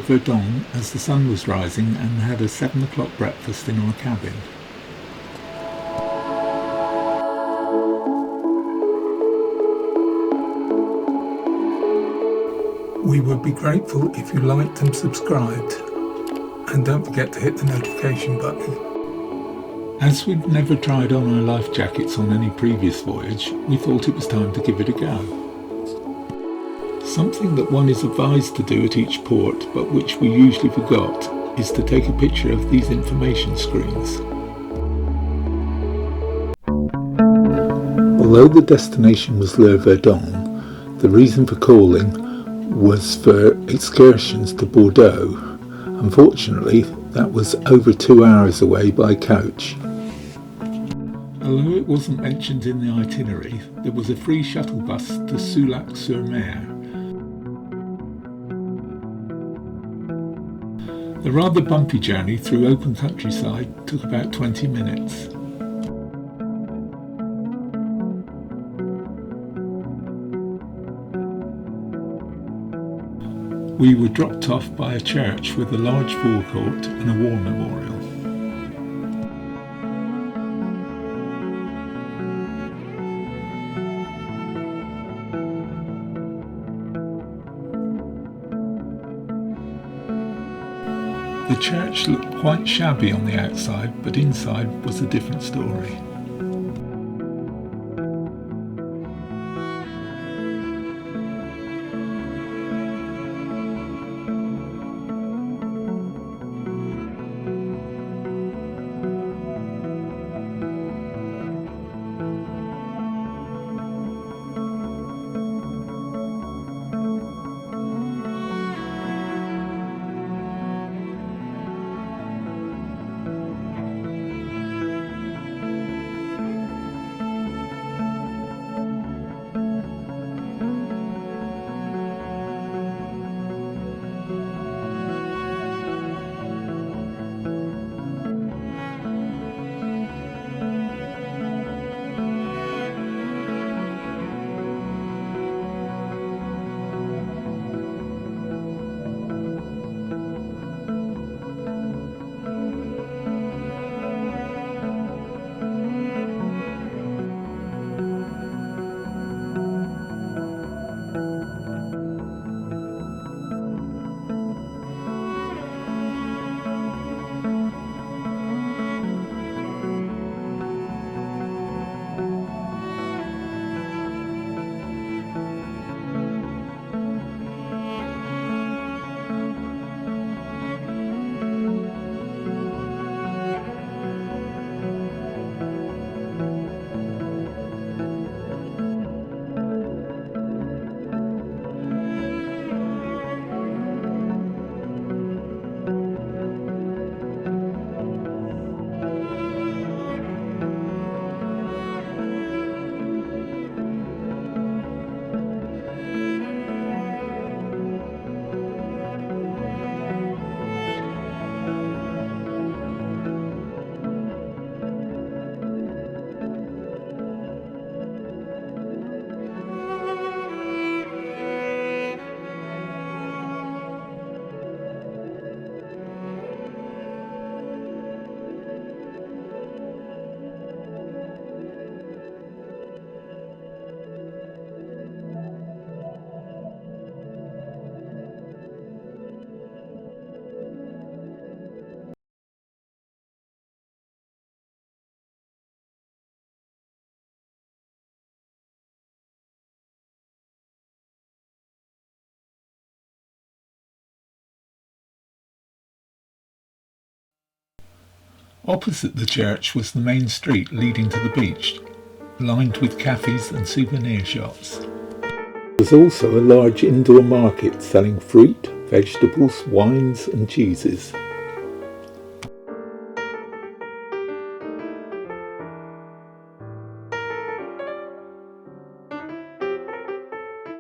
Verdon as the sun was rising and had a 7 o'clock breakfast in our cabin. We would be grateful if you liked and subscribed, and don't forget to hit the notification button. As we'd never tried on our life jackets on any previous voyage, we thought it was time to give it a go. Something that one is advised to do at each port, but which we usually forgot, is to take a picture of these information screens. Although the destination was Le Verdon, the reason for calling was for excursions to Bordeaux. Unfortunately, that was over 2 hours away by coach. Although it wasn't mentioned in the itinerary, there was a free shuttle bus to Soulac-sur-mer. The rather bumpy journey through open countryside took about 20 minutes. We were dropped off by a church with a large forecourt and a war memorial. The church looked quite shabby on the outside, but inside was a different story. Opposite the church was the main street leading to the beach, lined with cafes and souvenir shops. There was also a large indoor market selling fruit, vegetables, wines and cheeses.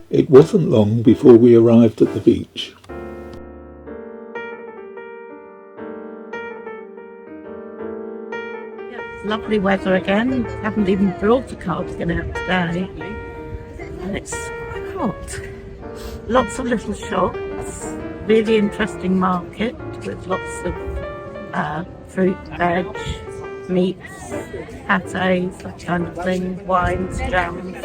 It wasn't long before we arrived at the beach. Lovely weather again. Haven't even brought the cardigan out today. And it's hot. Lots of little shops. really interesting market with lots of fruit, veg, meats, pâtés, that kind of thing, wines, jams.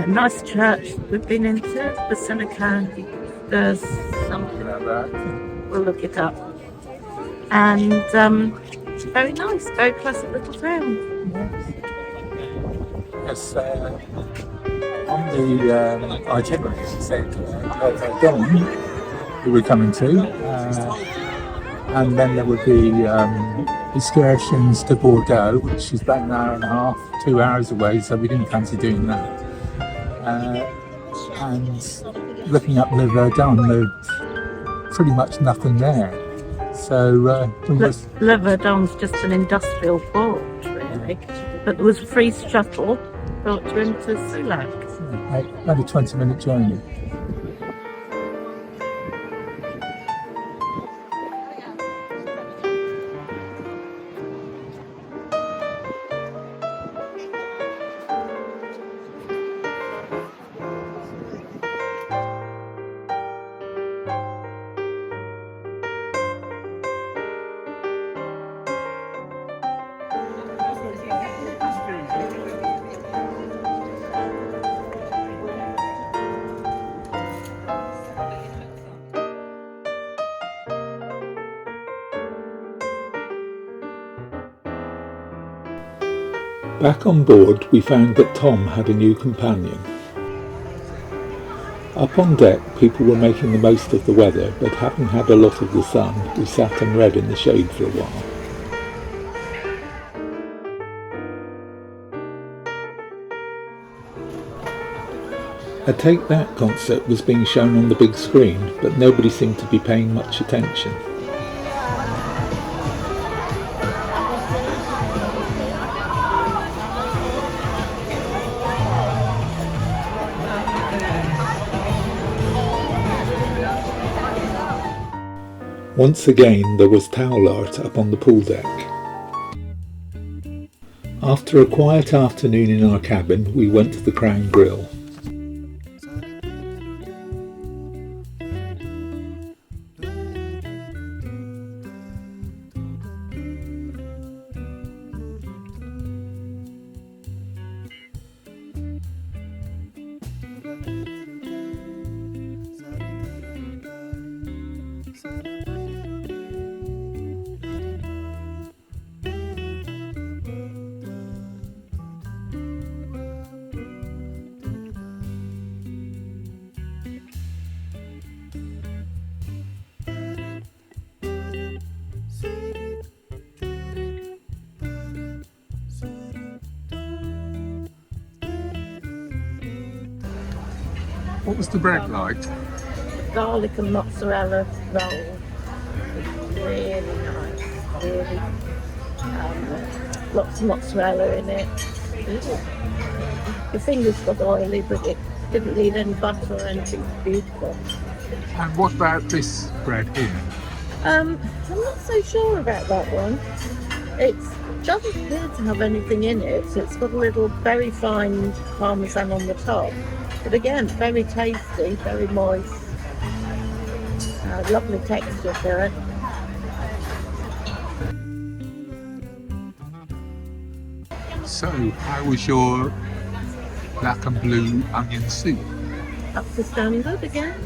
Nice church we've been into, Basilique. There's something like that. We'll look it up. And very nice, very pleasant little town. Yes, on the itinerary, it said Verdon we were coming to, and then there would be excursions to Bordeaux, which is about an hour and a half, 2 hours away, so we didn't fancy doing that. And looking up the Verdon, there's pretty much nothing there. So Le Verdon's just an industrial port, really. But there was a free shuttle brought you into Soulac. About a 20-minute journey. Back on board, we found that Tom had a new companion. Up on deck, people were making the most of the weather, but having had a lot of the sun, we sat and read in the shade for a while. A Take That concert was being shown on the big screen, but nobody seemed to be paying much attention. Once again there was towel art up on the pool deck. After a quiet afternoon in our cabin, we went to the Crown Grill. What was the bread like? Garlic and mozzarella roll. Really nice. Really. Lots of mozzarella in it. The fingers got oily, but it didn't need any butter or anything. Beautiful. And what about this bread here? I'm not so sure about that one. It doesn't appear to have anything in it. So it's got a little very fine parmesan on the top. But again, very tasty, very moist. Lovely texture to it. So, how was your black and blue onion soup? Up to standard again.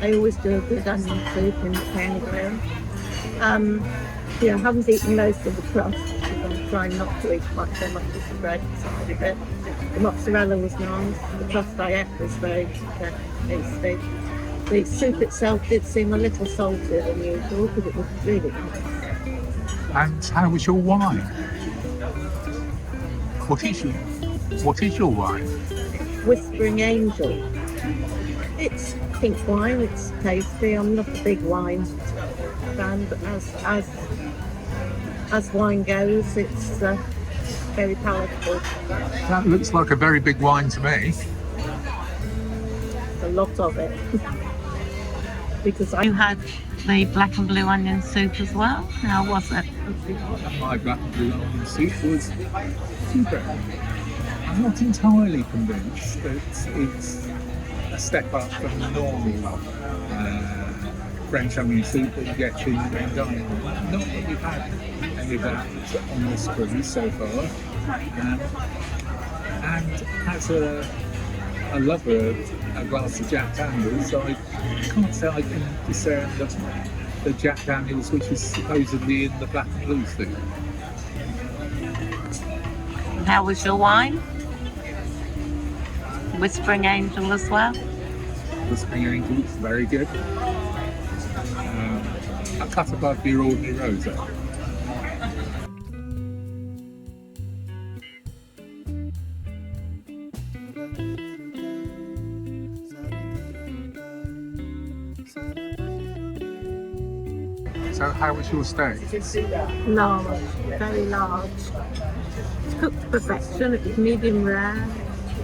I always do a good onion soup in the Crown Grill. I haven't eaten most of the crust because I'm trying not to eat much so much of the bread side of it. The mozzarella was nice, the crust I ate was very tasty. The soup itself did seem a little saltier than usual, but it was really nice. And how was your wine? What is your wine? Whispering Angel. It's pink wine, it's tasty. I'm not a big wine fan, but as wine goes, it's very palatable. That looks like a very big wine to me. A lot of it. Because you had the black and blue onion soup as well. How was it? My black and blue onion soup was super. I'm not entirely convinced that it's a step up from the normal French onion soup that you get in the main dining room. Not that we've had any of that on this cruise so far. And as a lover of a glass of Jack Daniels, I can't say I can discern the Jack Daniels which is supposedly in the black and blue soup. And how was your wine? Whispering Angel as well? Whispering Angel is very good. A cut above your ordinary rosé. So how was your stay? Large, very large. It's cooked to perfection. It was medium rare,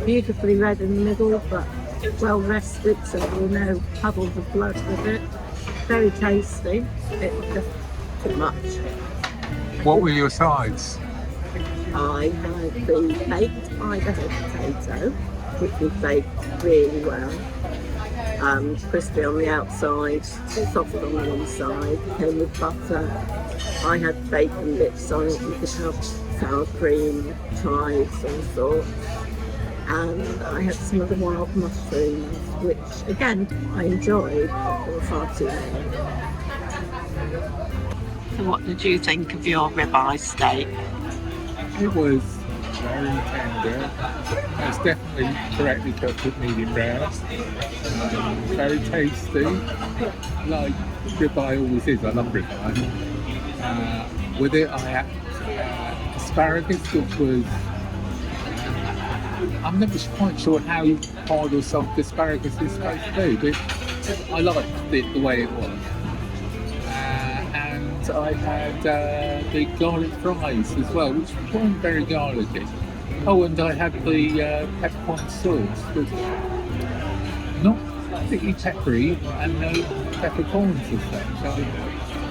beautifully red in the middle, but well rested, so there were no puddles of blood with it. Very tasty. It was just too much. What were your sides? I had the baked Idaho potato, which was baked really well. Crispy on the outside, soft on the inside, came with butter. I had bacon bits on it, you could have sour cream, chives, all sorts. And I had some of the wild mushrooms, which again I enjoyed, but were far too many. So what did you think of your ribeye steak? It was very tender. It's definitely correctly cooked with medium rare. Very tasty, like ribeye always is. I love ribeye. With it, I had asparagus, which was I'm never quite sure how hard or soft asparagus is supposed to be, but I liked it the way it was. And I had the garlic fries as well, which weren't very garlicky. Oh, and I had the peppercorn sauce, which not particularly peppery and no peppercorns as such.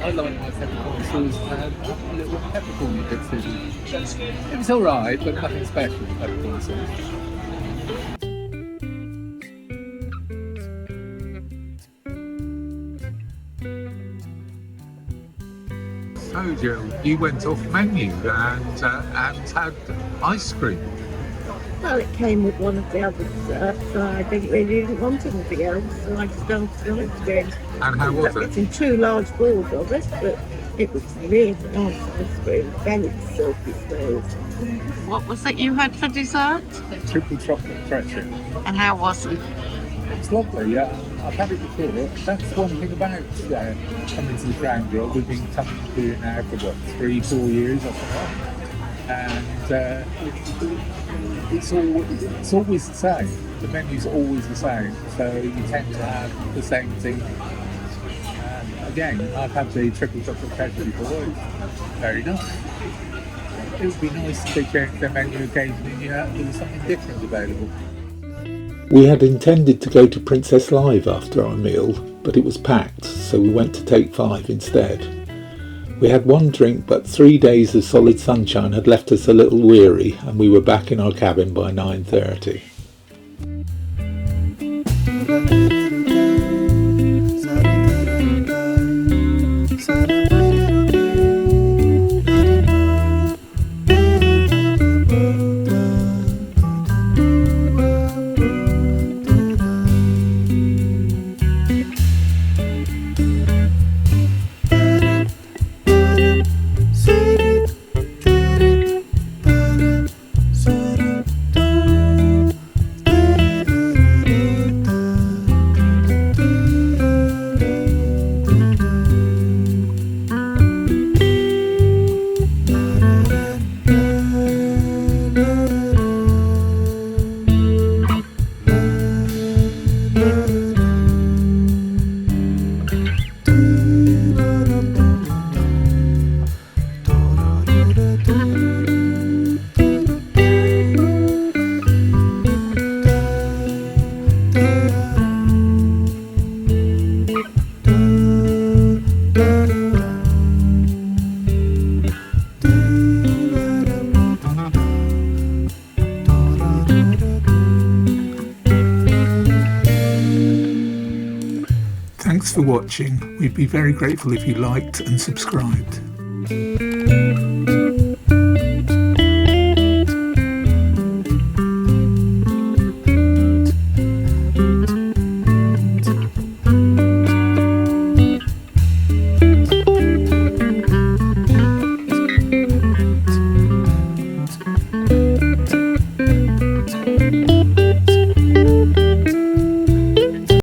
I like my peppercorn sauce to have little peppercorn bits in it. It was alright, but nothing special with peppercorn sauce. So Jill, you went off menu and had ice cream. Well, it came with one of the other desserts, so I didn't want anything else, so I just done the ice cream. And how was it? It's in 2 large balls of it, but it was really nice ice cream, very silky smooth. What was it you had for dessert? Triple chocolate treachery. And how was it? It's lovely, yeah. I've had it before. That's one thing about coming to the Crown Grill. We've been coming to do it now for 3-4 years, I think. And it's always the same. The menu's always the same, so you tend to have the same thing. Again, I've had the triple chocolate treasure before. It's very nice. It would be nice if they changed their menu occasionally. There was something different available. We had intended to go to Princess Live after our meal, but it was packed, so we went to Take 5 instead. We had one drink, but 3 days of solid sunshine had left us a little weary, and we were back in our cabin by 9:30. Thanks for watching. We'd be very grateful if you liked and subscribed.